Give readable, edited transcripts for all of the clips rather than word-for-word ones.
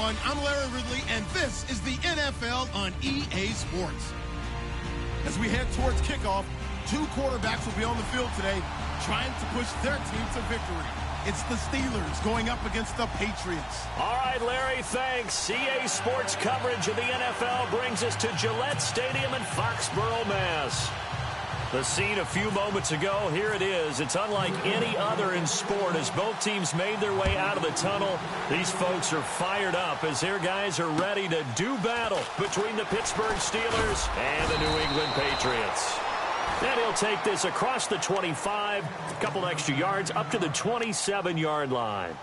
everyone. I'm Larry Ridley, and this is the NFL on EA Sports. As we head towards kickoff, two quarterbacks will be on the field today trying to push their team to victory. It's the Steelers going up against the Patriots. All right, Larry, thanks. EA Sports coverage of the NFL brings us to Gillette Stadium in Foxborough, Mass. The scene a few moments ago, here it is. It's unlike any other in sport as both teams made their way out of the tunnel. These folks are fired up as their guys are ready to do battle between the Pittsburgh Steelers and the New England Patriots. And he'll take this across the 25, a couple extra yards up to the 27-yard line.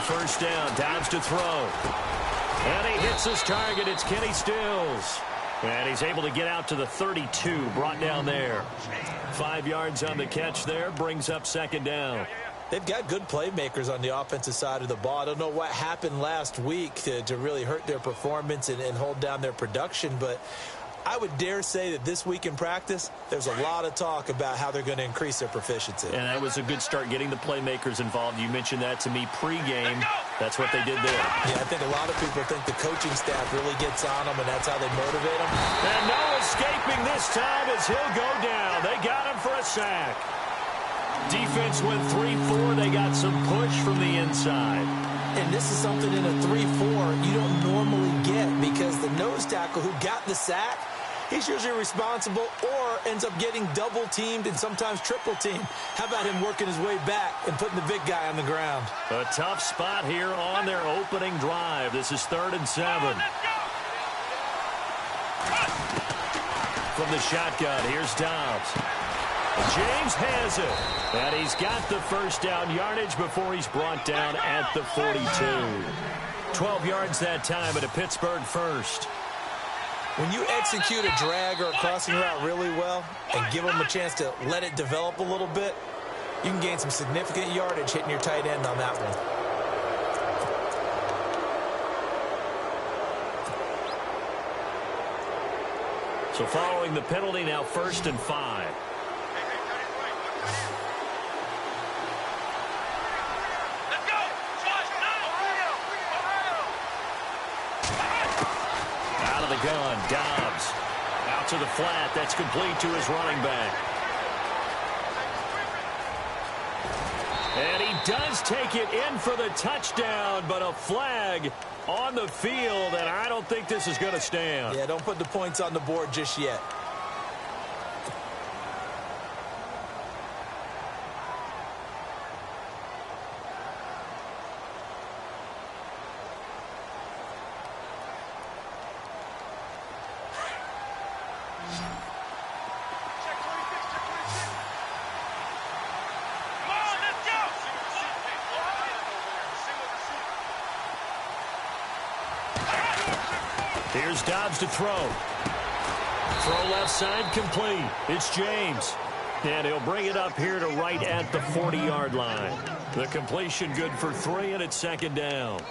First down, Dobbs to throw. And he hits his target. It's Kenny Stills. And he's able to get out to the 32, brought down there. 5 yards on the catch there, brings up second down. They've got good playmakers on the offensive side of the ball. I don't know what happened last week to really hurt their performance and hold down their production, but I would dare say that this week in practice, there's a lot of talk about how they're going to increase their proficiency. And that was a good start getting the playmakers involved. You mentioned that to me pregame. That's what they did there. Yeah, I think a lot of people think the coaching staff really gets on them, and that's how they motivate them. And no escaping this time as he'll go down. They got him for a sack. Defense went 3-4. They got some push from the inside. And this is something in a 3-4 you don't normally get because the nose tackle who got the sack, he's usually responsible or ends up getting double-teamed and sometimes triple-teamed. How about him working his way back and putting the big guy on the ground? A tough spot here on their opening drive. This is 3rd and 7. From the shotgun, here's Dobbs. James has it, and he's got the first down yardage before he's brought down at the 42. 12 yards that time at a Pittsburgh first. When you execute a drag or a crossing route really well and give them a chance to let it develop a little bit, you can gain some significant yardage hitting your tight end on that one. So following the penalty, now 1st and 5. Gun, Dobbs out to the flat. That's complete to his running back. And he does take it in for the touchdown, but a flag on the field, and I don't think this is going to stand. Yeah, don't put the points on the board just yet. Here's Dobbs to throw. Throw left side complete. It's James. And he'll bring it up here to right at the 40-yard line. The completion good for 3, and it's 2nd down.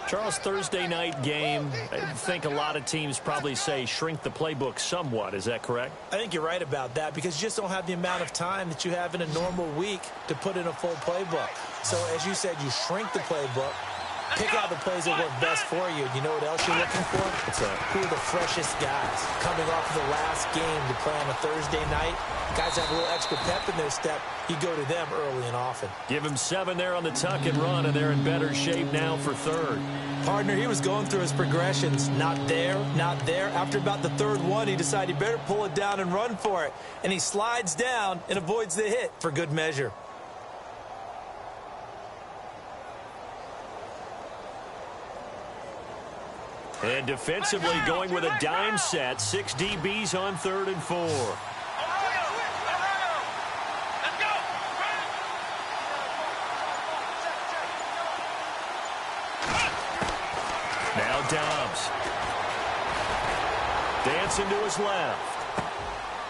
Charles, Thursday night game, I think a lot of teams probably say shrink the playbook somewhat. Is that correct? I think you're right about that because you just don't have the amount of time that you have in a normal week to put in a full playbook. So, as you said, you shrink the playbook. Pick out the plays that work best for you. You know what else you're looking for? What's that? Who are the freshest guys coming off of the last game to play on a Thursday night? Guys have a little extra pep in their step. You go to them early and often. Give him 7 there on the tuck and run, and they're in better shape now for 3rd. Partner, he was going through his progressions. Not there, not there. After about the 3rd one, he decided he better pull it down and run for it. And he slides down and avoids the hit for good measure. And defensively going with a dime set. 6 DBs on 3rd and 4. Now Dobbs. Dancing to his left.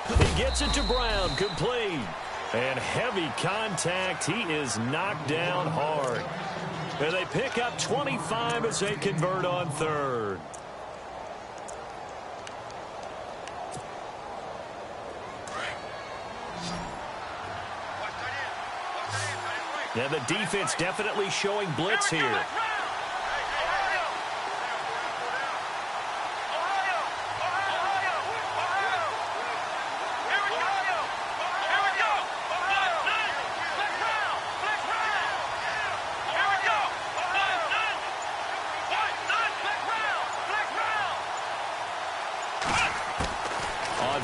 He gets it to Brown, complete. And heavy contact. He is knocked down hard. And they pick up 25 as they convert on third. And the defense definitely showing blitz here.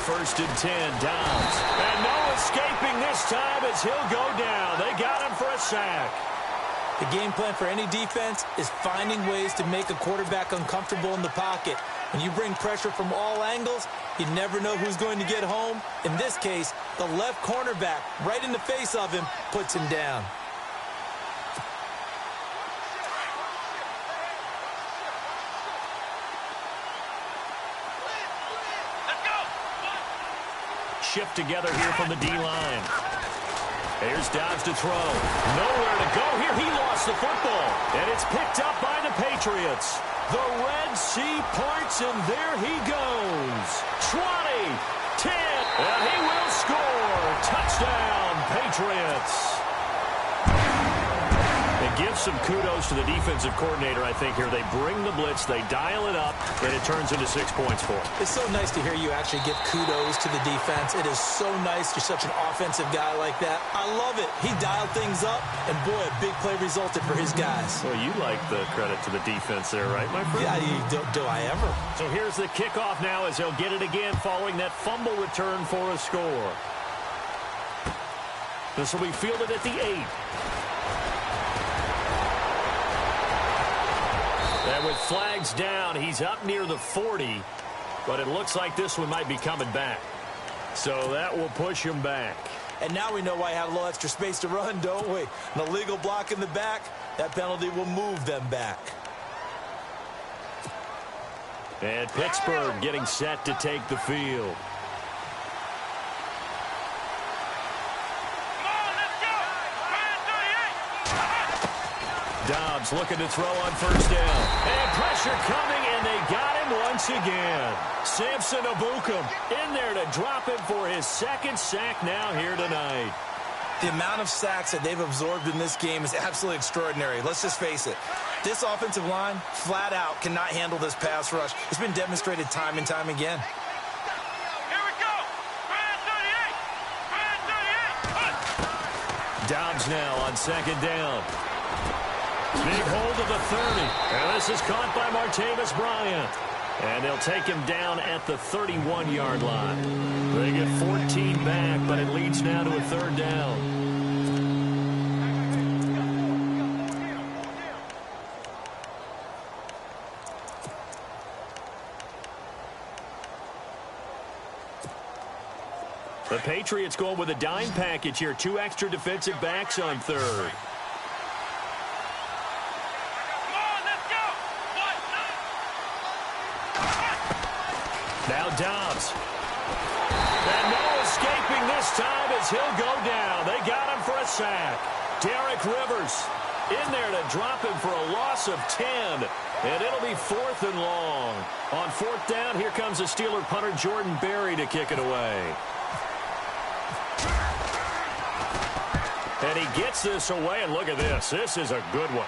First and 10, Downs. And no escaping this time as he'll go down. They got him for a sack. The game plan for any defense is finding ways to make a quarterback uncomfortable in the pocket. When you bring pressure from all angles, you never know who's going to get home. In this case, the left cornerback, right in the face of him, puts him down. Shift together here from the D-line. Here's Dobbs to throw. Nowhere to go here. He lost the football. And it's picked up by the Patriots. The Red Sea parts, and there he goes. 20, 10, and he will score. Touchdown, Patriots. It gives some kudos to the defensive coordinator, I think, here. They bring the blitz, they dial it up, and it turns into 6 points for them. It's so nice to hear you actually give kudos to the defense. It is so nice. You're such an offensive guy like that. I love it. He dialed things up, and boy, a big play resulted for his guys. Well, you like the credit to the defense there, right, my friend? Yeah, do I ever? So here's the kickoff now as they'll get it again following that fumble return for a score. This will be fielded at the 8. And with flags down, he's up near the 40, but it looks like this one might be coming back. So that will push him back. And now we know why he had a little extra space to run, don't we? An illegal block in the back, that penalty will move them back. And Pittsburgh getting set to take the field. Dobbs looking to throw on first down. And pressure coming, and they got him once again. Samson Ebukam in there to drop him for his second sack now here tonight. The amount of sacks that they've absorbed in this game is absolutely extraordinary. Let's just face it. This offensive line, flat out, cannot handle this pass rush. It's been demonstrated time and time again. Here we go. Brand 38. Dobbs now on second down. Big hold of the 30. And this is caught by Martavis Bryant. And they'll take him down at the 31-yard line. They get 14 back, but it leads now to a third down. The Patriots going with a dime package here. 2 extra defensive backs on third. Now Dobbs. And no escaping this time as he'll go down. They got him for a sack. Derek Rivers in there to drop him for a loss of 10. And it'll be 4th and long. On 4th down, here comes the Steeler punter Jordan Berry to kick it away. And he gets this away, and look at this. This is a good one.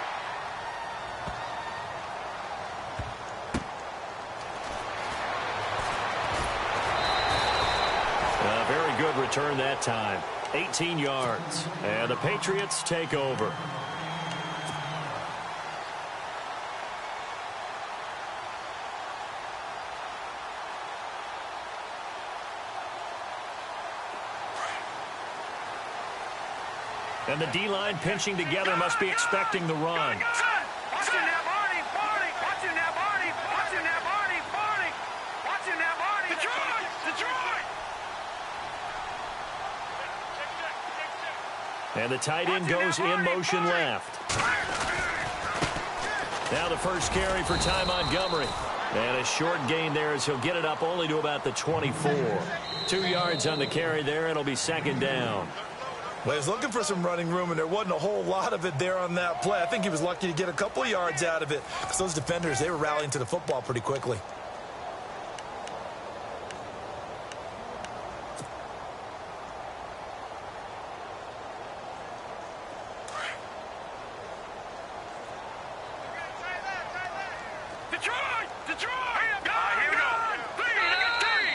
Very good return that time. 18 yards. And the Patriots take over. And the D-line pinching together must be expecting the run. And the tight end goes in motion left. Now the first carry for Ty Montgomery. And a short gain there as he'll get it up only to about the 24. 2 yards on the carry there. It'll be second down. Well, he was looking for some running room, and there wasn't a whole lot of it there on that play. I think he was lucky to get a couple of yards out of it because those defenders, they were rallying to the football pretty quickly.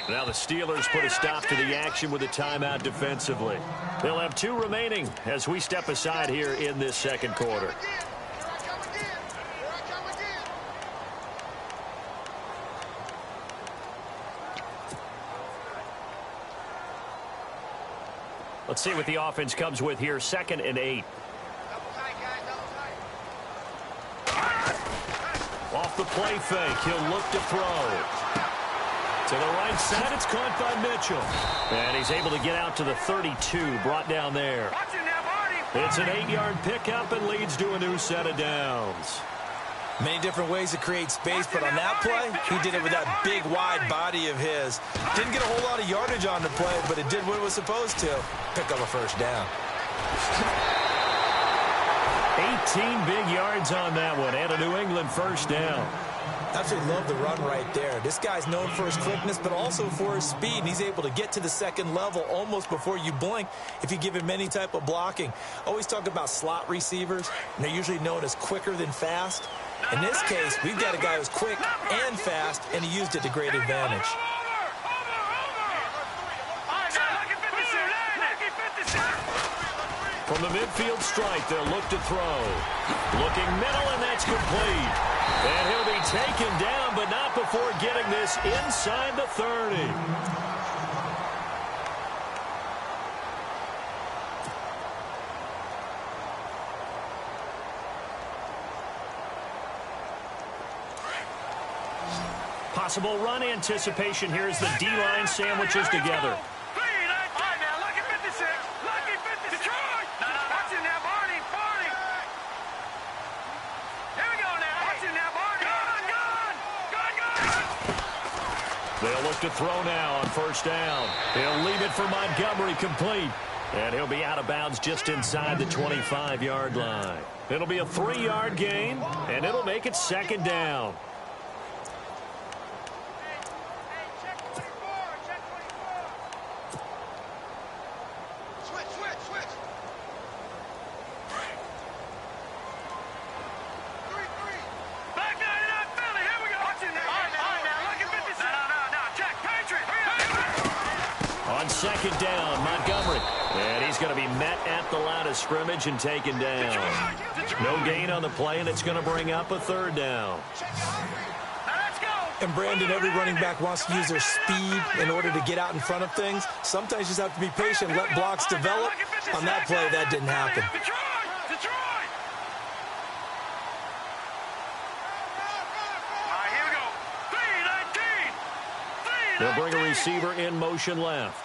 Now the Steelers put a stop to the action with a timeout defensively. They'll have 2 remaining as we step aside here in this second quarter. Let's see what the offense comes with here. 2nd and 8. Off the play fake, he'll look to throw. To the right side, it's caught by Mitchell. And he's able to get out to the 32, brought down there. It's an 8-yard pickup and leads to a new set of downs. Many different ways to create space, but on that play, he did it with that big, wide body of his. Didn't get a whole lot of yardage on the play, but it did what it was supposed to. Pick up a first down. 18 big yards on that one, and a New England first down. Absolutely love the run right there. This guy's known for his quickness, but also for his speed. And he's able to get to the second level almost before you blink if you give him any type of blocking. Always talk about slot receivers, and they're usually known as quicker than fast. In this case, we've got a guy who's quick and fast, and he used it to great advantage. From the midfield strike, they'll look to throw. Looking middle, and that's complete. And he'll be taken down, but not before getting this inside the 30. Possible run anticipation here as the D-line sandwiches together. They'll look to throw now on first down. He'll leave it for Montgomery complete. And he'll be out of bounds just inside the 25-yard line. It'll be a 3-yard gain, and it'll make it second down. Second down, Montgomery. And he's going to be met at the line of scrimmage and taken down. No gain on the play, and it's going to bring up a third down. And Brandon, every running back wants to use their speed in order to get out in front of things. Sometimes you just have to be patient, let blocks develop. On that play, that didn't happen. They'll bring a receiver in motion left.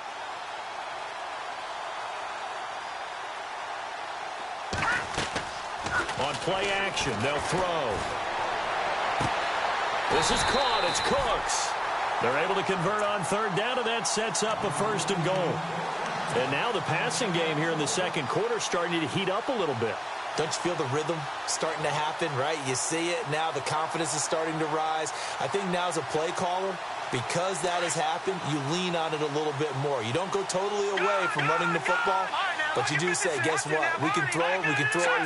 On play action, they'll throw. This is caught. It's Cooks. They're able to convert on third down, and that sets up a 1st and goal. And now the passing game here in the second quarter starting to heat up a little bit. Don't you feel the rhythm starting to happen, right? You see it. Now the confidence is starting to rise. I think now as a play caller, because that has happened, you lean on it a little bit more. You don't go totally away from running the football, but you do say, guess what? We can throw it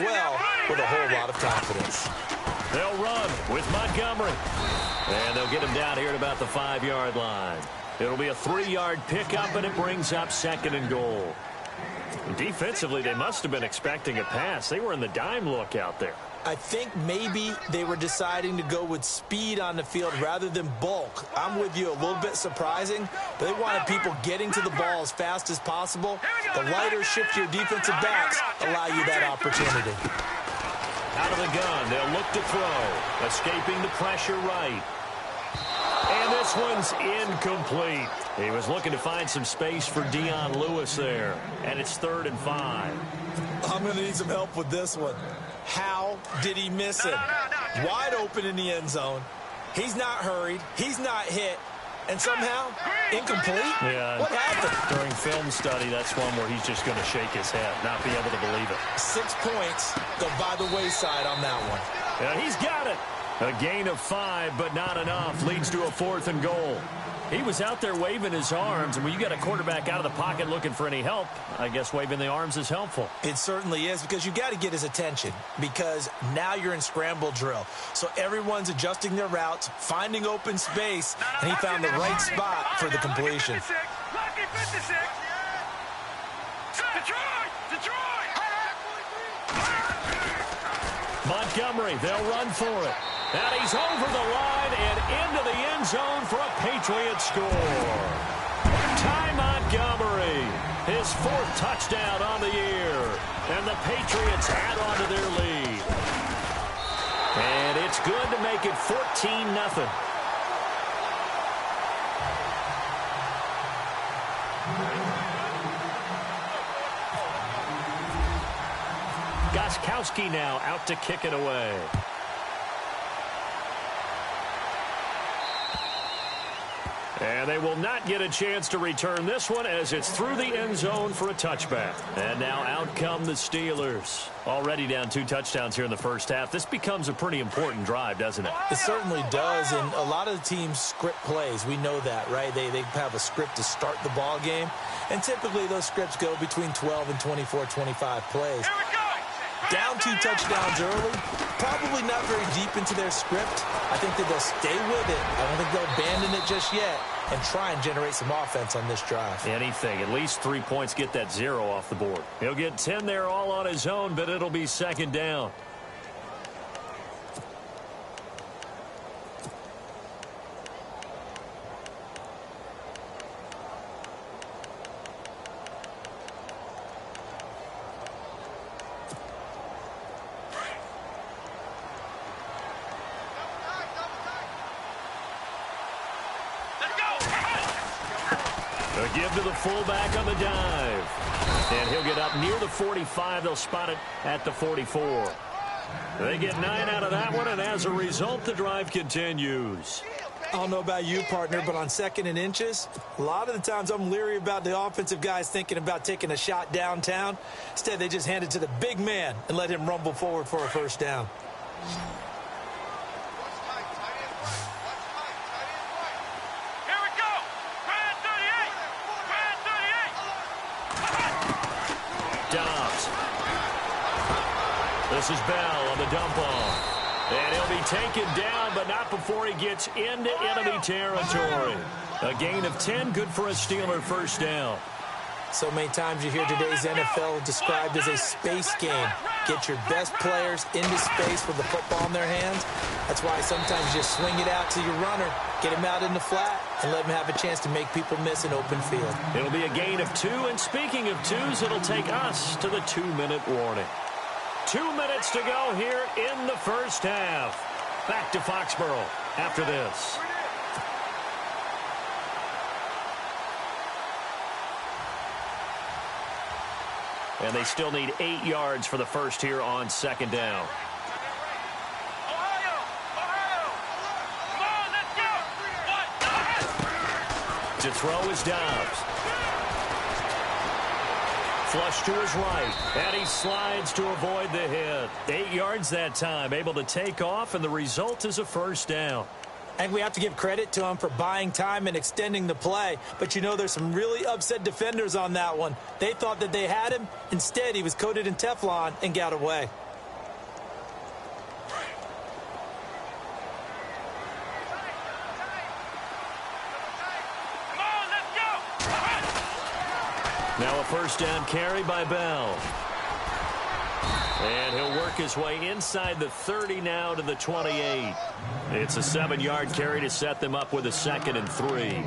well with a whole lot of confidence. They'll run with Montgomery. And they'll get him down here at about the 5-yard line. It'll be a 3-yard pickup, and it brings up 2nd and goal. Defensively, they must have been expecting a pass. They were in the dime look out there. I think maybe they were deciding to go with speed on the field rather than bulk. I'm with you, a little bit surprising, but they wanted people getting to the ball as fast as possible. The lighter, shiftier defensive backs allow you that opportunity. Out of the gun, they'll look to throw. Escaping the pressure right. And this one's incomplete. He was looking to find some space for Dion Lewis there. And it's 3rd and 5. I'm going to need some help with this one. How did he miss it? Wide open in the end zone. He's not hurried. He's not hit. And somehow, incomplete? Yeah. What happened? During film study, that's one where he's just going to shake his head, not be able to believe it. 6 points go by the wayside on that one. Yeah, he's got it. A gain of 5, but not enough. Leads to a 4th and goal. He was out there waving his arms, and when you got a quarterback out of the pocket looking for any help, I guess waving the arms is helpful. It certainly is, because you got to get his attention, because now you're in scramble drill. So everyone's adjusting their routes, finding open space, and he found the right spot for the completion. Lucky 56. Detroit! Montgomery, they'll run for it. And he's over the line and into the end zone for a Patriot score. Ty Montgomery, his 4th touchdown on the year. And the Patriots add on to their lead. And it's good to make it 14-0. Gostkowski now out to kick it away. And they will not get a chance to return this one as it's through the end zone for a touchback. And now out come the Steelers. Already down 2 touchdowns here in the first half. This becomes a pretty important drive, doesn't it? It certainly does, and a lot of the teams script plays. We know that, right? They have a script to start the ball game, and typically those scripts go between 12 and 24, 25 plays. Here we go. Down 2 touchdowns early, probably not very deep into their script. I think that they'll stay with it. I don't think they'll abandon it just yet and try and generate some offense on this drive. Anything. At least 3 points, get that 0 off the board. He'll get 10 there all on his own, but it'll be 2nd down. A give to the fullback on the dive. And he'll get up near the 45. They'll spot it at the 44. They get 9 out of that one, and as a result, the drive continues. I don't know about you, partner, but on 2nd and inches, a lot of the times I'm leery about the offensive guys thinking about taking a shot downtown. Instead, they just hand it to the big man and let him rumble forward for a 1st down. This is Bell on the dump off. And he'll be taken down, but not before he gets into enemy territory. A gain of 10, good for a Steeler 1st down. So many times you hear today's NFL described as a space game. Get your best players into space with the football in their hands. That's why sometimes you just swing it out to your runner, get him out in the flat, and let him have a chance to make people miss an open field. It'll be a gain of 2, and speaking of 2s, it'll take us to the 2-minute warning. 2 minutes to go here in the first half. Back to Foxborough after this. And they still need 8 yards for the first here on 2nd down. Ohio! Come on, let's go! To throw is Dobbs. Flush to his right, and he slides to avoid the hit. 8 yards that time, able to take off, and the result is a 1st down. And we have to give credit to him for buying time and extending the play. But, you know, there's some really upset defenders on that one. They thought that they had him. Instead, he was coated in Teflon and got away. Now a 1st down carry by Bell. And he'll work his way inside the 30 now to the 28. It's a 7-yard carry to set them up with a 2nd and 3.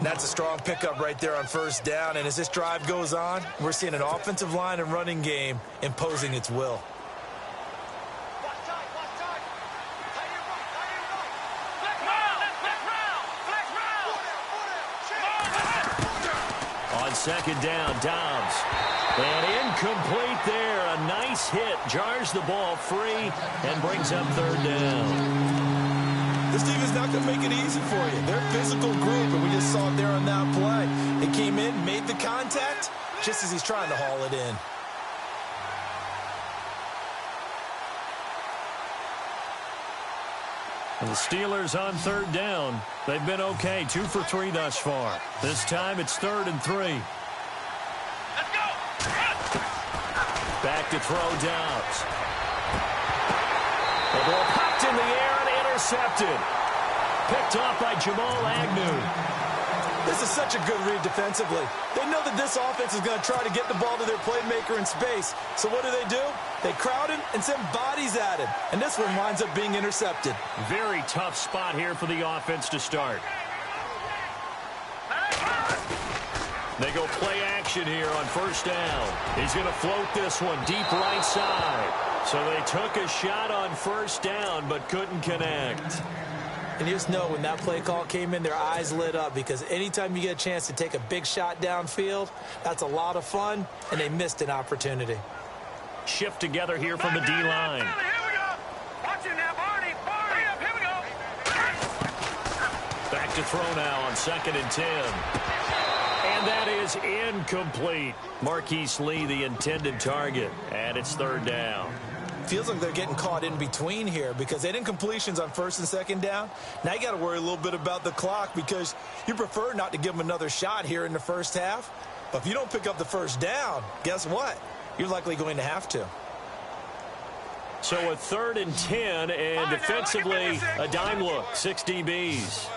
That's a strong pickup right there on 1st down. And as this drive goes on, we're seeing an offensive line and running game imposing its will. On 2nd down, Dobbs. And Incomplete there. A nice hit. Jars the ball free and brings up third down. This team is not going to make it easy for you. They're a physical group, and we just saw it there on that play. They came in, made the contact, just as he's trying to haul it in. And the Steelers on third down. They've been okay, 2 for 3 thus far. This time it's 3rd and 3. Let's go. Back to throw Dobbs. The ball popped in the air and intercepted. Picked off by Jamal Agnew. This is such a good read defensively. They know that this offense is going to try to get the ball to their playmaker in space. So what do? They crowd him and send bodies at him. And this one winds up being intercepted. Very tough spot here for the offense to start. They go play action here on first down. He's going to float this one deep right side. So they took a shot on first down but couldn't connect. And you just know when that play call came in, their eyes lit up, because anytime you get a chance to take a big shot downfield, that's a lot of fun, and they missed an opportunity. Shift together here from the D-line. Here we go. Watch it now, Barney. Here we go. Back to throw now on 2nd and 10. And that is incomplete. Marquise Lee, the intended target, and it's 3rd down. Feels like they're getting caught in between here, because they didn't completions on 1st and 2nd down. Now you got to worry a little bit about the clock, because you prefer not to give them another shot here in the first half. But if you don't pick up the first down, guess what? You're likely going to have to. So a 3rd and 10, and defensively a dime look, 6 DBs.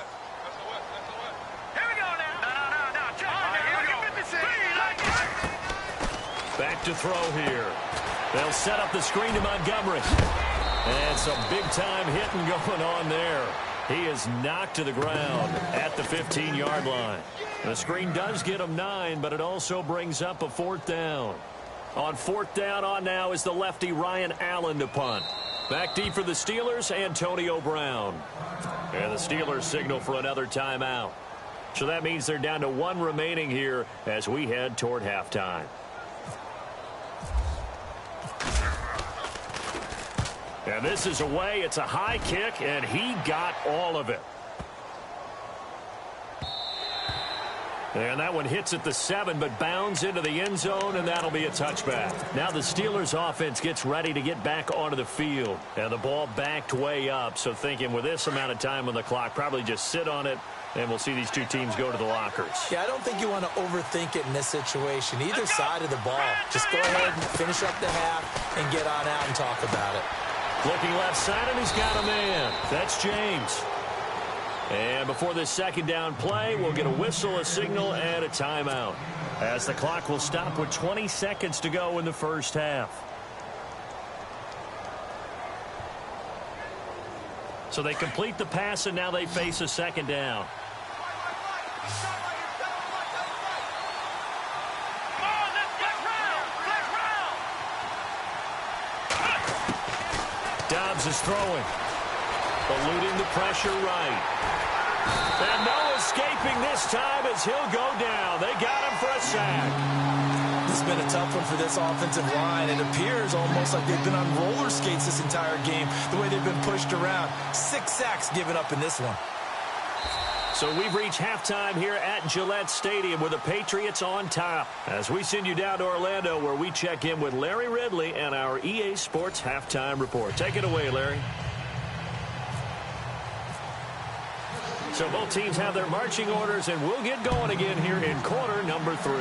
Here we go now. No. Back to throw here. They'll set up the screen to Montgomery. And some big-time hitting going on there. He is knocked to the ground at the 15-yard line. The screen does get him 9, but it also brings up a 4th down. On 4th down on now is the lefty Ryan Allen to punt. Back deep for the Steelers, Antonio Brown. And the Steelers signal for another timeout. So that means they're down to 1 remaining here as we head toward halftime. And this is away. It's a high kick, and he got all of it. And that one hits at the 7, but bounds into the end zone, and that'll be a touchback. Now the Steelers offense gets ready to get back onto the field. And the ball backed way up, so thinking with this amount of time on the clock, probably just sit on it, and we'll see these two teams go to the lockers. Yeah, I don't think you want to overthink it in this situation. Either side of the ball. Just go ahead and finish up the half and get on out and talk about it. Looking left side, and he's got a man. That's James. And before this 2nd down play, we'll get a whistle, a signal, and a timeout, as the clock will stop with 20 seconds to go in the first half. So they complete the pass, and now they face a 2nd down. Dobbs is throwing. Eluding the pressure right. And no escaping this time as he'll go down. They got him for a sack. This has been a tough one for this offensive line. It appears almost like they've been on roller skates this entire game, the way they've been pushed around. 6 sacks given up in this one. So we've reached halftime here at Gillette Stadium with the Patriots on top. As we send you down to Orlando, where we check in with Larry Ridley and our EA Sports Halftime Report. Take it away, Larry. So both teams have their marching orders, and we'll get going again here in quarter number 3.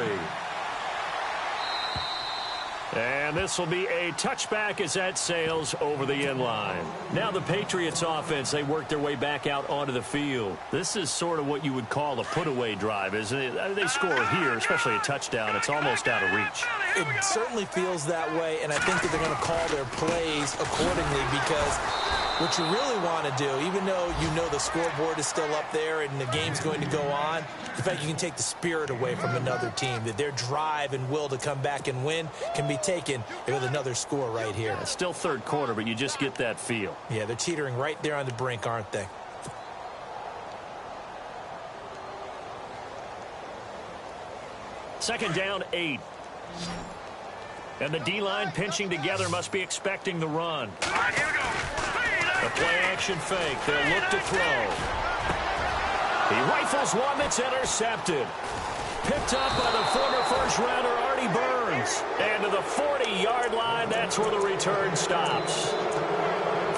And this will be a touchback as that sails over the end line. Now the Patriots offense, they work their way back out onto the field. This is sort of what you would call a put-away drive, isn't it? They score here, especially a touchdown. It's almost out of reach. It certainly feels that way, and I think that they're going to call their plays accordingly, because what you really want to do, even though you know the scoreboard is still up there and the game's going to go on, the fact you can take the spirit away from another team, that their drive and will to come back and win can be taken with another score right here. It's still 3rd quarter, but you just get that feel. Yeah, they're teetering right there on the brink, aren't they? Second down, 8. And the D-line pinching together must be expecting the run. All right, here we go. A play-action fake. They'll look to throw. He rifles one that's intercepted. Picked up by the former first-rounder Artie Burns. And to the 40-yard line, that's where the return stops.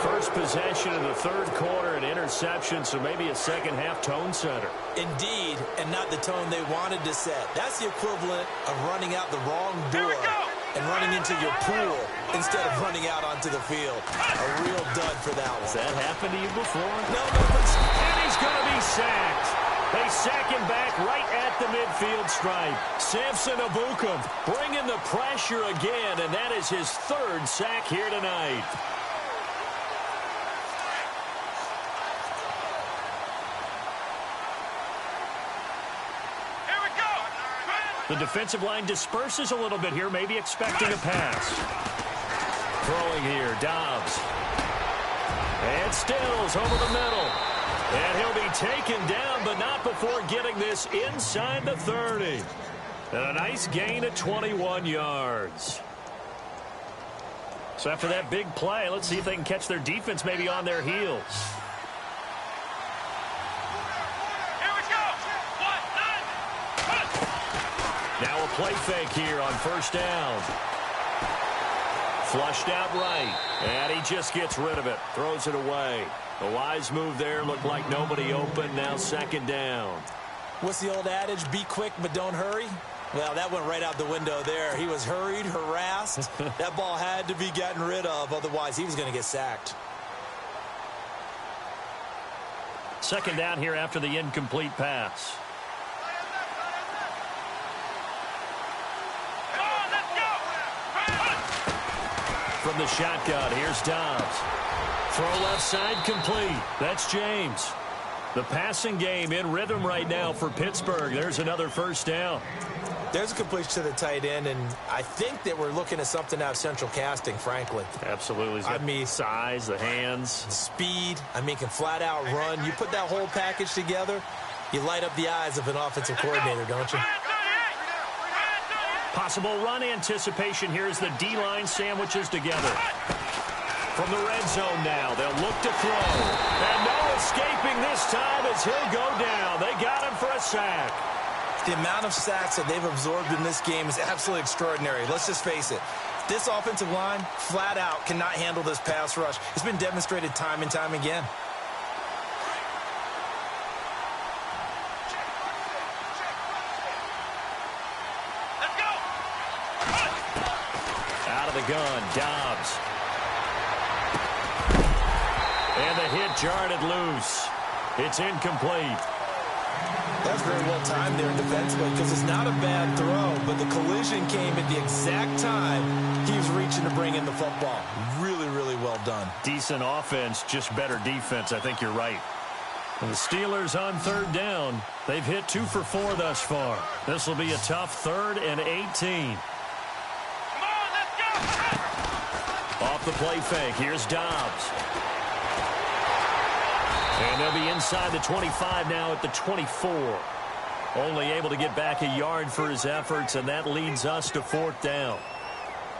First possession in the third quarter, an interception, so maybe a second-half tone setter. Indeed, and not the tone they wanted to set. That's the equivalent of running out the wrong door and running into your pool instead of running out onto the field. A real dud for that one. Has that happened to you before? No, but... And he's going to be sacked. They sack him back right at the midfield stripe. Samson Abukum bringing the pressure again, and that is his third sack here tonight. The defensive line disperses a little bit here, maybe expecting a pass. Throwing here, Dobbs. And Stills over the middle. And he'll be taken down, but not before getting this inside the 30. And a nice gain of 21 yards. So after that big play, let's see if they can catch their defense maybe on their heels. Now a play fake here on first down. Flushed out right. And he just gets rid of it. Throws it away. A wise move there. Looked like nobody open. Now second down. What's the old adage? Be quick, but don't hurry. Well, that went right out the window there. He was hurried, harassed. That ball had to be gotten rid of. Otherwise, he was going to get sacked. Second down here after the incomplete pass. From the shotgun, here's Dobbs. Throw left side complete. That's James. The passing game in rhythm right now for Pittsburgh. There's another first down. There's a completion to the tight end, and I think that we're looking at something out of central casting, frankly. Absolutely. I mean, size, the hands. Speed. I mean, can flat out run. You put that whole package together, you light up the eyes of an offensive coordinator, don't you? Possible run anticipation here as the D-line sandwiches together. From the red zone now, they'll look to throw. And no escaping this time as he'll go down. They got him for a sack. The amount of sacks that they've absorbed in this game is absolutely extraordinary. Let's just face it. This offensive line, flat out, cannot handle this pass rush. It's been demonstrated time and time again. The gun, Dobbs. And the hit jarred it loose. It's incomplete. That's very well timed there defensively because it's not a bad throw, but the collision came at the exact time he was reaching to bring in the football. Really, really well done. Decent offense, just better defense. I think you're right. And the Steelers on third down. They've hit 2 for 4 thus far. This will be a tough 3rd and 18. Off the play fake, here's Dobbs. And they'll be inside the 25 now at the 24. Only able to get back a yard for his efforts, and that leads us to 4th down.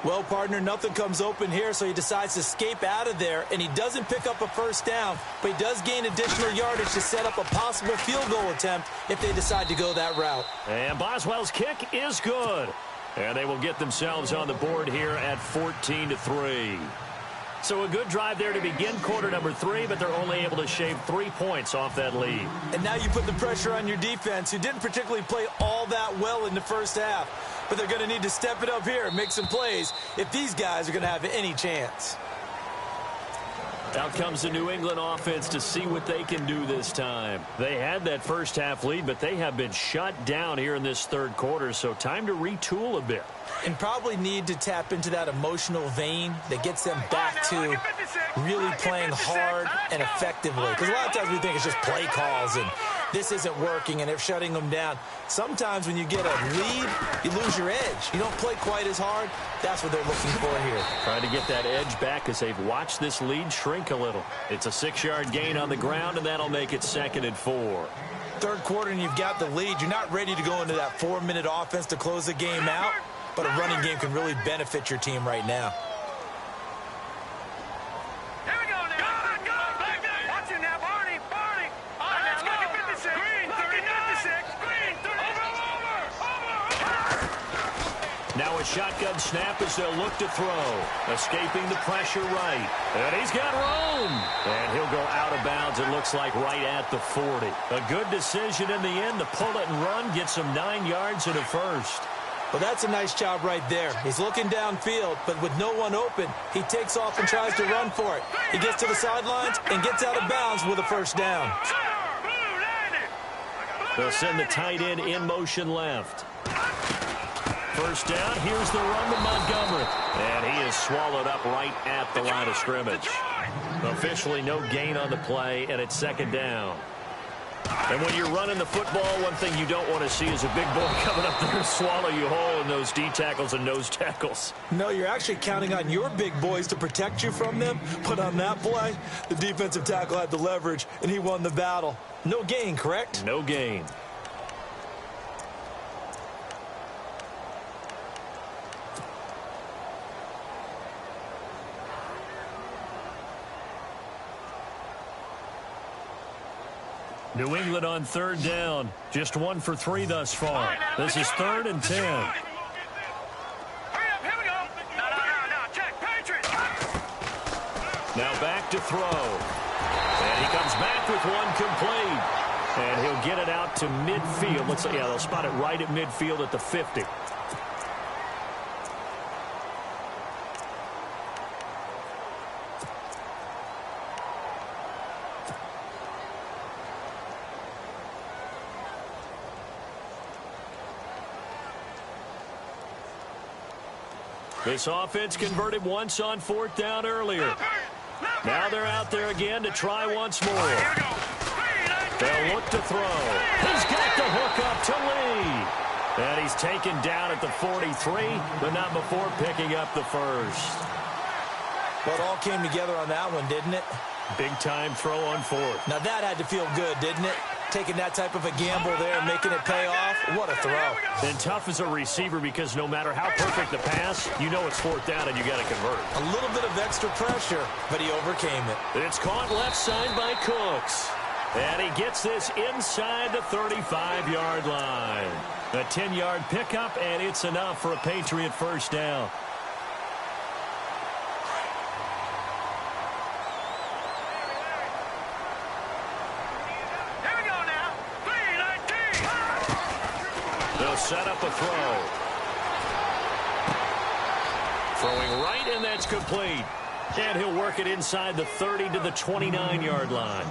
Well, partner, nothing comes open here, so he decides to escape out of there, and he doesn't pick up a first down, but he does gain additional yardage to set up a possible field goal attempt if they decide to go that route. And Boswell's kick is good. And they will get themselves on the board here at 14-3. So a good drive there to begin quarter number 3, but they're only able to shave 3 points off that lead. And now you put the pressure on your defense, who didn't particularly play all that well in the first half. But they're going to need to step it up here and make some plays if these guys are going to have any chance. Out comes the New England offense to see what they can do this time. They had that first half lead, but they have been shut down here in this third quarter, so time to retool a bit. And probably need to tap into that emotional vein that gets them back to really playing hard and effectively. Because a lot of times we think it's just play calls and this isn't working and they're shutting them down. Sometimes when you get a lead, you lose your edge. You don't play quite as hard. That's what they're looking for here. Trying to get that edge back as they've watched this lead shrink a little. It's a 6-yard gain on the ground, and that'll make it 2nd and 4. Third quarter, and you've got the lead. You're not ready to go into that 4-minute offense to close the game out. but a running game can really benefit your team right now. Here we go now. Go. Watch it now, Barney. All right, let's go. 56. Green, 56. Green, 36. Over. Now a shotgun snap as they'll look to throw. Escaping the pressure right. And he's got room. And he'll go out of bounds, it looks like, right at the 40. A good decision in the end to pull it and run, get some 9 yards and a first. Well, that's a nice job right there. He's looking downfield, but with no one open, he takes off and tries to run for it. He gets to the sidelines and gets out of bounds with a first down. They'll send the tight end in motion left. First down, here's the run to Montgomery. And he is swallowed up right at the line of scrimmage. Officially no gain on the play, and it's second down. And when you're running the football, one thing you don't want to see is a big boy coming up there and swallow you whole in those D tackles and nose tackles. No, you're actually counting on your big boys to protect you from them. But on that play, the defensive tackle had the leverage, and he won the battle. No gain, correct? No gain. New England on third down. Just 1 for 3 thus far. This is 3rd and 10. Hurry up, here we go. No. Check, Patriots. Now back to throw. And he comes back with one complete. And he'll get it out to midfield. Looks like, yeah, they'll spot it right at midfield at the 50. This offense converted once on 4th down earlier. Now they're out there again to try once more. They'll look to throw. He's got the hook up to Lee. And he's taken down at the 43, but not before picking up the first. Well, it all came together on that one, didn't it? Big-time throw on 4th. Now that had to feel good, didn't it? Taking that type of a gamble there and making it pay off. What a throw. And tough as a receiver because no matter how perfect the pass, you know it's 4th down and you got to convert. A little bit of extra pressure, but he overcame it. It's caught left side by Cooks. And he gets this inside the 35-yard line. A 10-yard pickup, and it's enough for a Patriot first down. Set up a throw. Throwing right, and that's complete. And he'll work it inside the 30 to the 29-yard line.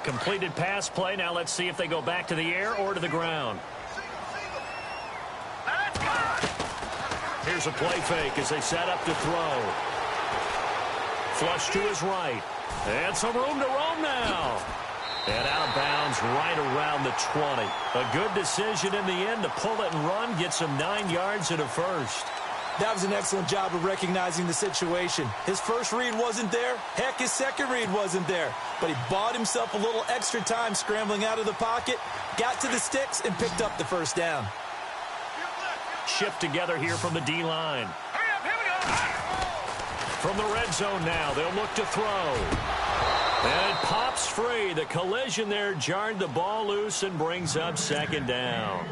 Completed pass play. Now let's see if they go back to the air or to the ground. Here's a play fake as they set up to throw. Flush to his right. And some room to roam now. And out of bounds right around the 20. A good decision in the end to pull it and run, get some 9 yards and a first. That was an excellent job of recognizing the situation. His first read wasn't there. Heck, his second read wasn't there. But he bought himself a little extra time scrambling out of the pocket, got to the sticks, and picked up the first down. Shift together here from the D-line. From the red zone now, they'll look to throw. And it pops free. The collision there jarred the ball loose and brings up second down.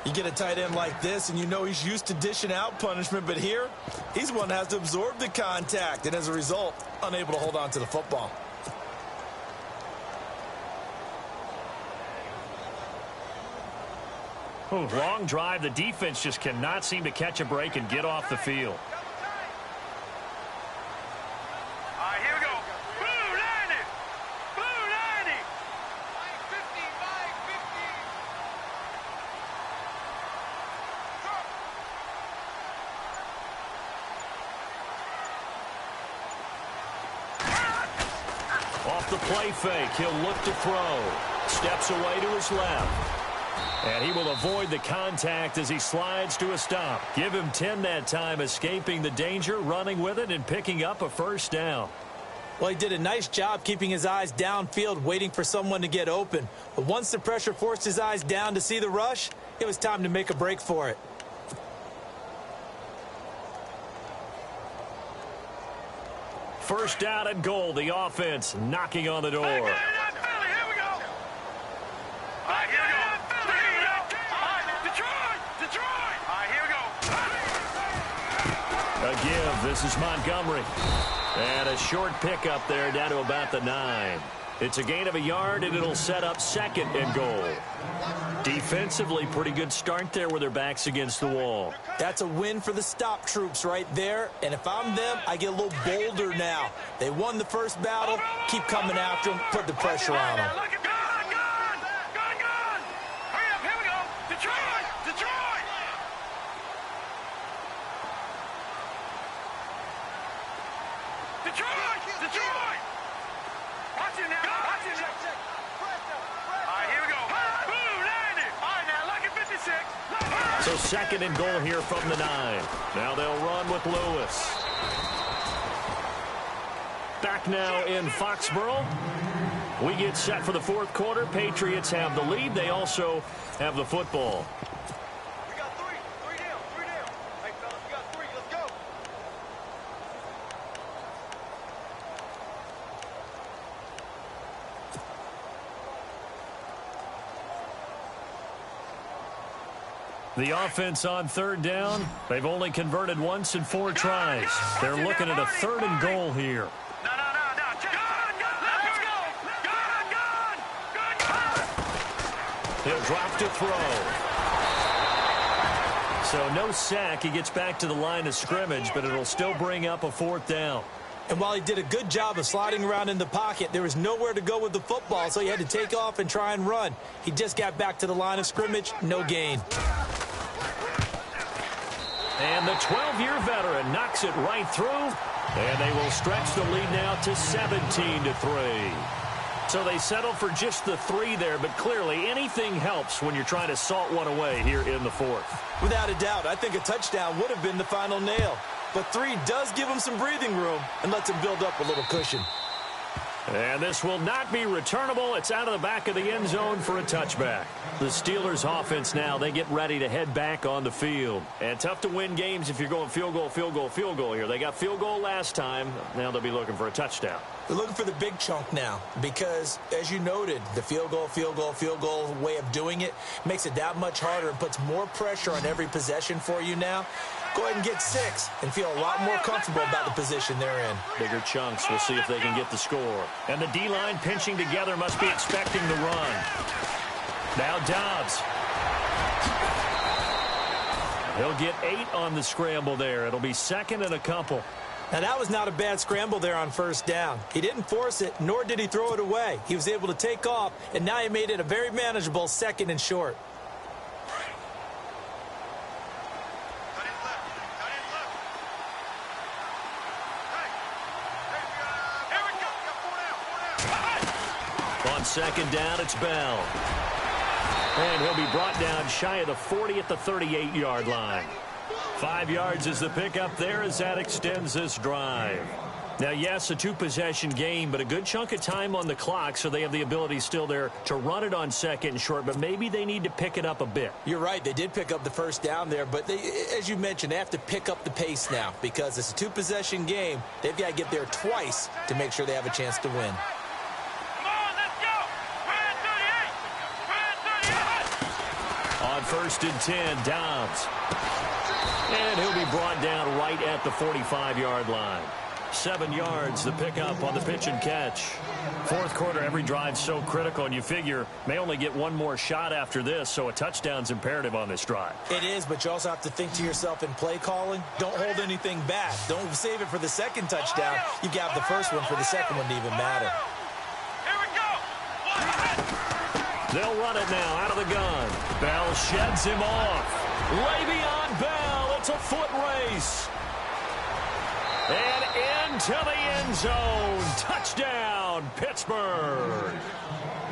You get a tight end like this, and you know he's used to dishing out punishment, but here, he's one that has to absorb the contact, and as a result, unable to hold on to the football. Long drive. The defense just cannot seem to catch a break and get off the field. Off the play fake, he'll look to throw. Steps away to his left. And he will avoid the contact as he slides to a stop. Give him 10 that time, escaping the danger, running with it, and picking up a first down. Well, he did a nice job keeping his eyes downfield, waiting for someone to get open. But once the pressure forced his eyes down to see the rush, it was time to make a break for it. First down and goal, the offense knocking on the door. Here we go. A give, this is Montgomery. And a short pickup there down to about the 9. It's a gain of a yard, and it'll set up second and goal. Defensively, pretty good start there with their backs against the wall. That's a win for the stop troops right there. And if I'm them, I get a little bolder now. They won the first battle. Keep coming after them. Put the pressure on them. So second and goal here from the 9. Now they'll run with Lewis. Back now in Foxborough. We get set for the fourth quarter. Patriots have the lead. They also have the football. We got three. Three down. Hey, fellas, we got 3. Let's go. The offense on third down. They've only converted once in 4 tries. They're looking at a third and goal here. He'll drop to throw. So no sack. He gets back to the line of scrimmage, but it'll still bring up a 4th down. And while he did a good job of sliding around in the pocket, there was nowhere to go with the football, so he had to take off and try and run. He just got back to the line of scrimmage, no gain. And the 12-year veteran knocks it right through, and they will stretch the lead now to 17-3. So they settle for just the 3 there, but clearly anything helps when you're trying to salt one away here in the 4th. Without a doubt, I think a touchdown would have been the final nail. But 3 does give him some breathing room and lets him build up a little cushion. And this will not be returnable. It's out of the back of the end zone for a touchback. The Steelers offense now, they get ready to head back on the field. And tough to win games if you're going field goal here. They got field goal last time. Now they'll be looking for a touchdown. They're looking for the big chunk now because, as you noted, the field goal way of doing it makes it that much harder and puts more pressure on every possession for you now. Go ahead and get 6 and feel a lot more comfortable about the position they're in. Bigger chunks. We'll see if they can get the score. And the D-line pinching together must be expecting the run. Now Dobbs. He'll get 8 on the scramble there. It'll be second and a couple. Now, that was not a bad scramble there on first down. He didn't force it, nor did he throw it away. He was able to take off, and now he made it a very manageable second and short. On second down, it's Bell. And he'll be brought down shy of the 40 at the 38-yard line. 5 yards is the pickup there as that extends this drive. Now, yes, a 2-possession game, but a good chunk of time on the clock, so they have the ability still there to run it on second and short, but maybe they need to pick it up a bit. You're right. They did pick up the first down there, but as you mentioned, they have to pick up the pace now because it's a 2-possession game. They've got to get there twice to make sure they have a chance to win. On first and 10, Dobbs. And he'll be brought down right at the 45-yard line. 7 yards, the pickup on the pitch and catch. Fourth quarter, every drive so critical, and you figure may only get one more shot after this, so a touchdown's imperative on this drive. It is, but you also have to think to yourself in play calling, don't hold anything back. Don't save it for the second touchdown. You got the first one for the second one to even matter. They'll run it now out of the gun. Bell sheds him off. Le'Veon Bell, it's a foot race. And into the end zone. Touchdown, Pittsburgh.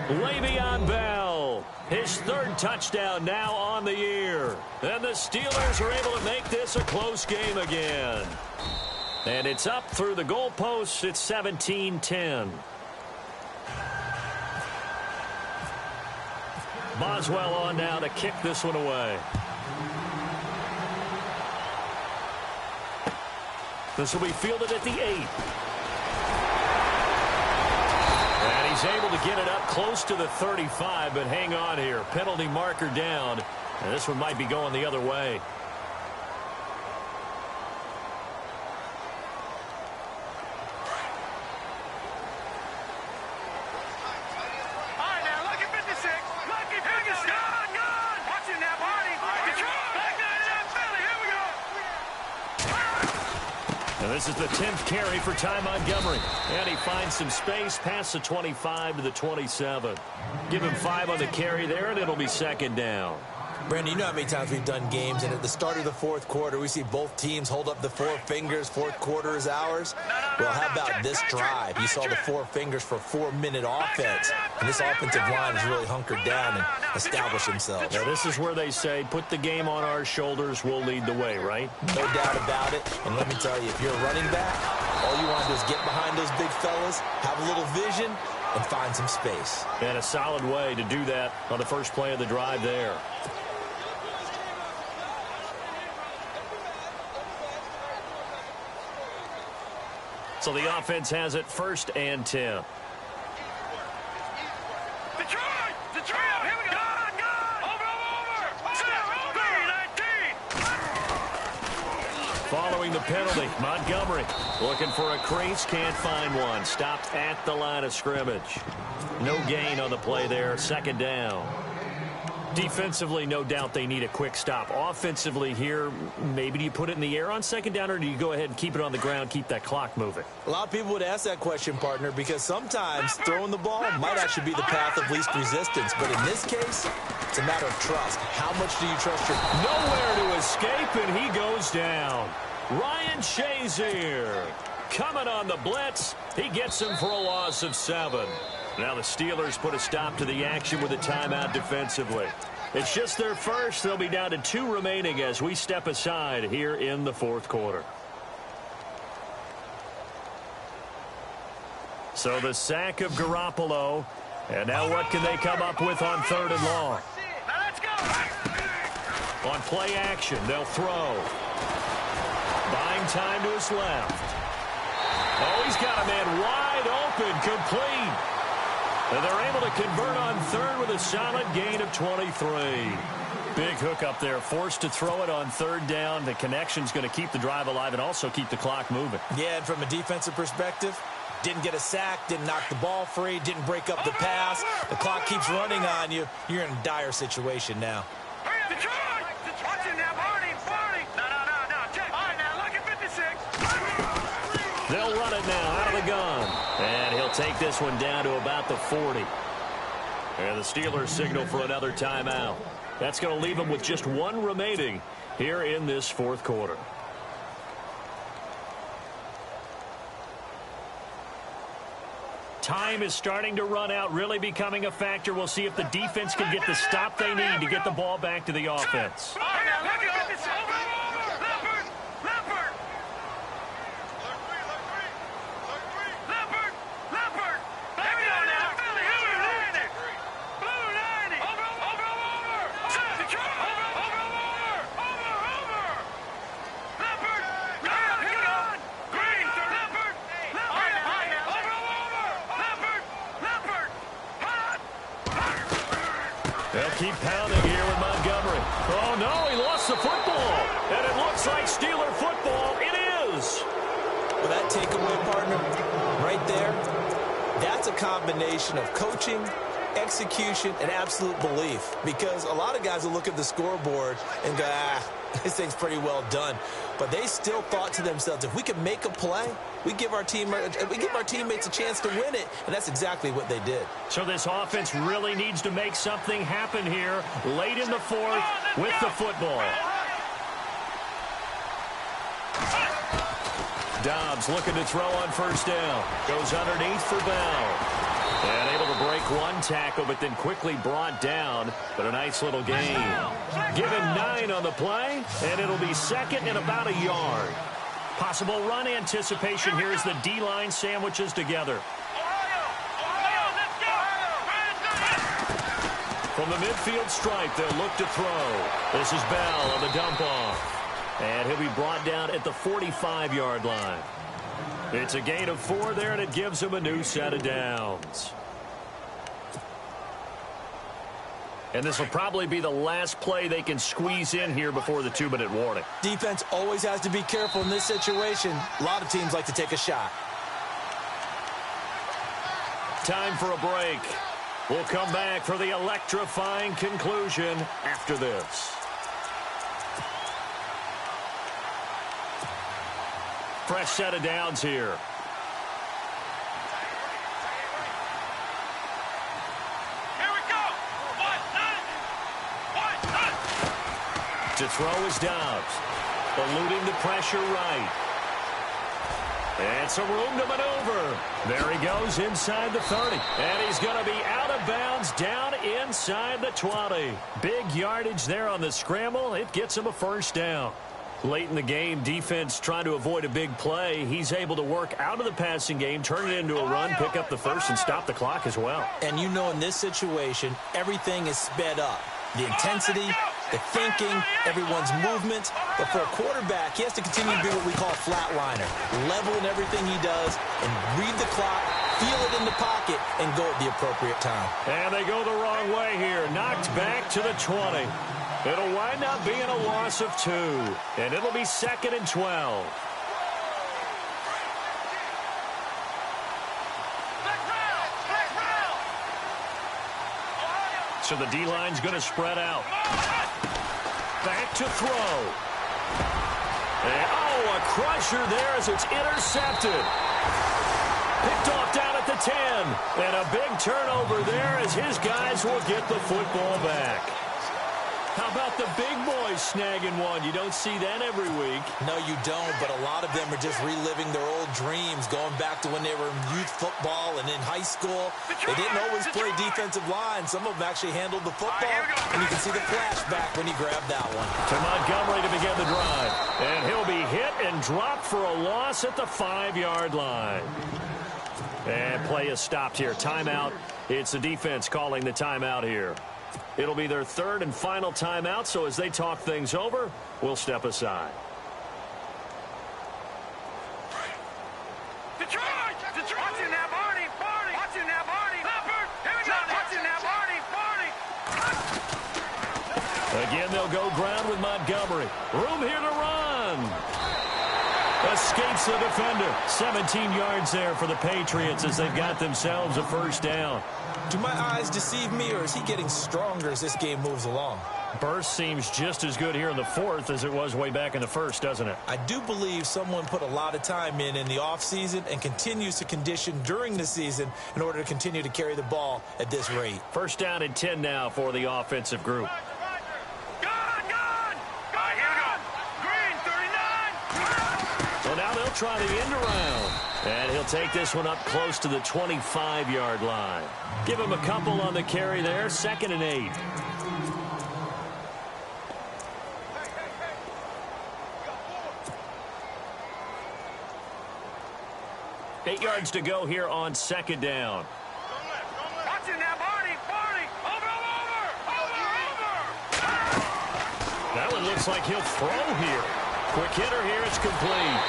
Le'Veon Bell, his 3rd touchdown now on the year. And the Steelers are able to make this a close game again. And it's up through the goalposts. It's 17-10. Boswell on now to kick this one away. This will be fielded at the 8. And he's able to get it up close to the 35, but hang on here. Penalty marker down. And this one might be going the other way. This is the 10th carry for Ty Montgomery. And he finds some space past the 25 to the 27. Give him 5 on the carry there, and it'll be second down. Brandon, you know how many times we've done games, and at the start of the fourth quarter, we see both teams hold up the 4 fingers. Fourth quarter is ours. Well, how about this drive? You saw the 4 fingers for 4-minute offense, and this offensive line has really hunkered down and established themselves. Now, this is where they say, put the game on our shoulders, we'll lead the way, right? No doubt about it. And let me tell you, if you're a running back, all you want to do is get behind those big fellas, have a little vision, and find some space. And a solid way to do that on the first play of the drive there. So the offense has it 1st and 10. Detroit! Detroit! Here we go! Over! Following the penalty, Montgomery looking for a crease, can't find one. Stopped at the line of scrimmage. No gain on the play there, second down. Defensively, no doubt they need a quick stop. Offensively here, maybe do you put it in the air on second down, or do you go ahead and keep it on the ground, keep that clock moving? A lot of people would ask that question, partner, because sometimes throwing the ball might actually be the path of least resistance. But in this case, it's a matter of trust. How much do you trust your... Nowhere to escape, and he goes down. Ryan Shazier coming on the blitz. He gets him for a loss of 7. Now the Steelers put a stop to the action with a timeout defensively. It's just their first. They'll be down to 2 remaining as we step aside here in the fourth quarter. So the sack of Garoppolo. And now what can they come up with on 3rd and long? Now let's go! On play action, they'll throw. Buying time to his left. Oh, he's got a man wide open, complete. And they're able to convert on 3rd with a solid gain of 23. Big hook up there, forced to throw it on 3rd down. The connection's going to keep the drive alive and also keep the clock moving. Yeah, and from a defensive perspective, didn't get a sack, didn't knock the ball free, didn't break up the pass. The clock keeps running on you. You're in a dire situation now. Detroit! Watch it now, Barney! No. Check. All right, now, look at 56. They'll run it now out of the gun. And he'll take this one down to about the 40. And the Steelers signal for another timeout. That's going to leave them with just 1 remaining here in this fourth quarter. Time is starting to run out, really becoming a factor. We'll see if the defense can get the stop they need to get the ball back to the offense. All right, now, look at this. Over. Leopard. There we go now. Philly, blue 90. Over. Detroit. Over. Leopard. Hit on. Green. Leopard. All right, now. Leopard. Hot. They'll keep pounding here with Montgomery. Oh, no, he lost the football. And it looks like Steeler football. It is. Well, that takeaway, partner, right there, that's a combination of coaching, execution, and absolute belief. Because a lot of guys will look at the scoreboard and go, this thing's pretty well done. But they still thought to themselves, if we can make a play, we give our teammates a chance to win it. And that's exactly what they did. So this offense really needs to make something happen here late in the fourth with the football. Dobbs looking to throw on 1st down. Goes underneath for Bell. And able to break 1 tackle, but then quickly brought down. But a nice little gain. Give him 9 on the play, and it'll be 2nd and about a yard. Possible run anticipation here as the D-line sandwiches together. From the midfield stripe, they'll look to throw. This is Bell on the dump-off. And he'll be brought down at the 45-yard line. It's a gain of 4 there, and it gives him a new set of downs. And this will probably be the last play they can squeeze in here before the 2-minute warning. Defense always has to be careful in this situation. A lot of teams like to take a shot. Time for a break. We'll come back for the electrifying conclusion after this. Fresh set of downs here. To throw is Dobbs. Eluding the pressure right. And some room to maneuver. There he goes inside the 30. And he's going to be out of bounds down inside the 20. Big yardage there on the scramble. It gets him a first down. Late in the game, defense trying to avoid a big play. He's able to work out of the passing game, turn it into a run, pick up the first, and stop the clock as well. And you know in this situation, everything is sped up. The intensity, the thinking, everyone's movement. But for a quarterback, he has to continue to be what we call a flatliner. Level in everything he does and read the clock, feel it in the pocket, and go at the appropriate time. And they go the wrong way here. Knocked back to the 20. It'll wind up being a loss of 2. And it'll be 2nd and 12. So the D-line's going to spread out. Back to throw. And, oh, a crusher there as it's intercepted. Picked off down at the 10. And a big turnover there as his guys will get the football back. How about the big boys snagging one? You don't see that every week. No, you don't, but a lot of them are just reliving their old dreams, going back to when they were in youth football and in high school. They didn't always play defensive line. Some of them actually handled the football, and you can see the flashback when he grabbed that one. To Montgomery to begin the drive. And he'll be hit and dropped for a loss at the 5-yard line. And play is stopped here. Timeout. It's the defense calling the timeout here. It'll be their 3rd and final timeout, so as they talk things over, we'll step aside. Detroit! Watching now, Barney! Watching now, Barney! Leopard! Here we go! Watching now, Barney! Again, they'll go ground with Montgomery. Room here to run. Escapes the defender. 17 yards there for the Patriots as they've got themselves a first down. Do my eyes deceive me, or is he getting stronger as this game moves along? Burst seems just as good here in the 4th as it was way back in the 1st, doesn't it? I do believe someone put a lot of time in the offseason and continues to condition during the season in order to continue to carry the ball at this rate. First down and 10 now for the offensive group. So now they'll try the end around. And he'll take this one up close to the 25-yard line. Give him a couple on the carry there. 2nd and 8. Eight yards to go here on 2nd down. Watch it now, Barney! Over! That one looks like he'll throw here. Quick hitter here. It's complete.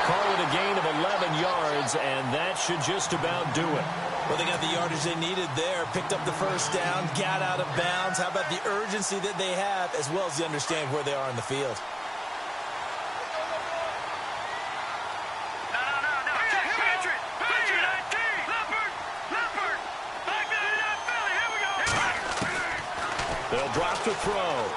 Call it a gain of 11 yards, and that should just about do it. Well, they got the yardage they needed there, picked up the first down, got out of bounds. How about the urgency that they have, as well as the understanding where they are in the field? No. Patriot! 19! Leopard! Back there in that belly! Here we go! They'll drop to throw.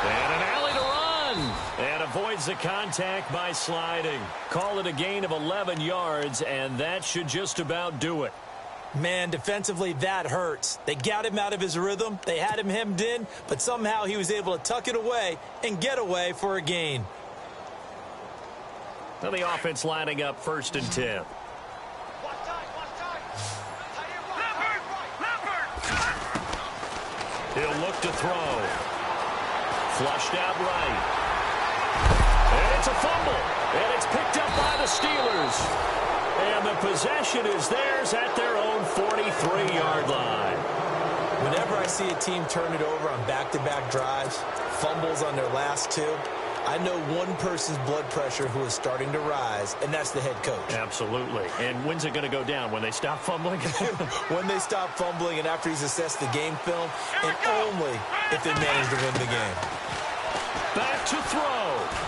And an alley to run. And avoids the contact by sliding. Call it a gain of 11 yards, and that should just about do it. Man, defensively, that hurts. They got him out of his rhythm. They had him hemmed in, but somehow he was able to tuck it away and get away for a gain. Now the offense lining up 1st and 10. Leopard! He'll look to throw. Flushed out right. It's a fumble, and it's picked up by the Steelers. And the possession is theirs at their own 43-yard line. Whenever I see a team turn it over on back-to-back drives, fumbles on their last two, I know one person's blood pressure who is starting to rise, and that's the head coach. Absolutely. And when's it going to go down? When they stop fumbling? When they stop fumbling and after he's assessed the game film, and only if they manage to win the game. Back to throw.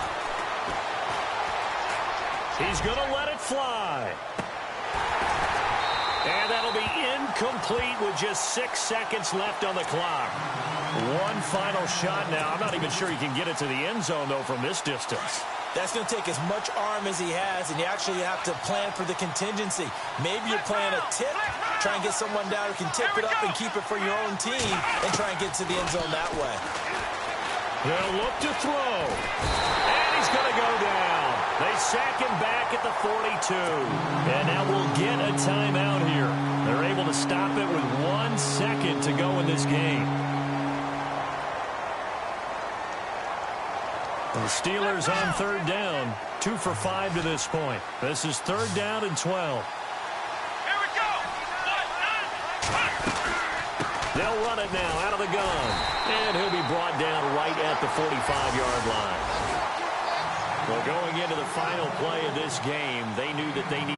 He's going to let it fly. And that'll be incomplete with just 6 seconds left on the clock. One final shot now. I'm not even sure he can get it to the end zone, though, from this distance. That's going to take as much arm as he has, and you actually have to plan for the contingency. Maybe you're playing a tip, try and get someone down who can tip it up and keep it for your own team, and try and get to the end zone that way. They'll look to throw. And he's going to go down. They sack him back at the 42. And now we'll get a timeout here. They're able to stop it with 1 second to go in this game. The Steelers on third down. 2 for 5 to this point. This is third down and 12. Here we go. They'll run it now out of the gun. And he'll be brought down right at the 45-yard line. Well, going into the final play of this game, they knew that they needed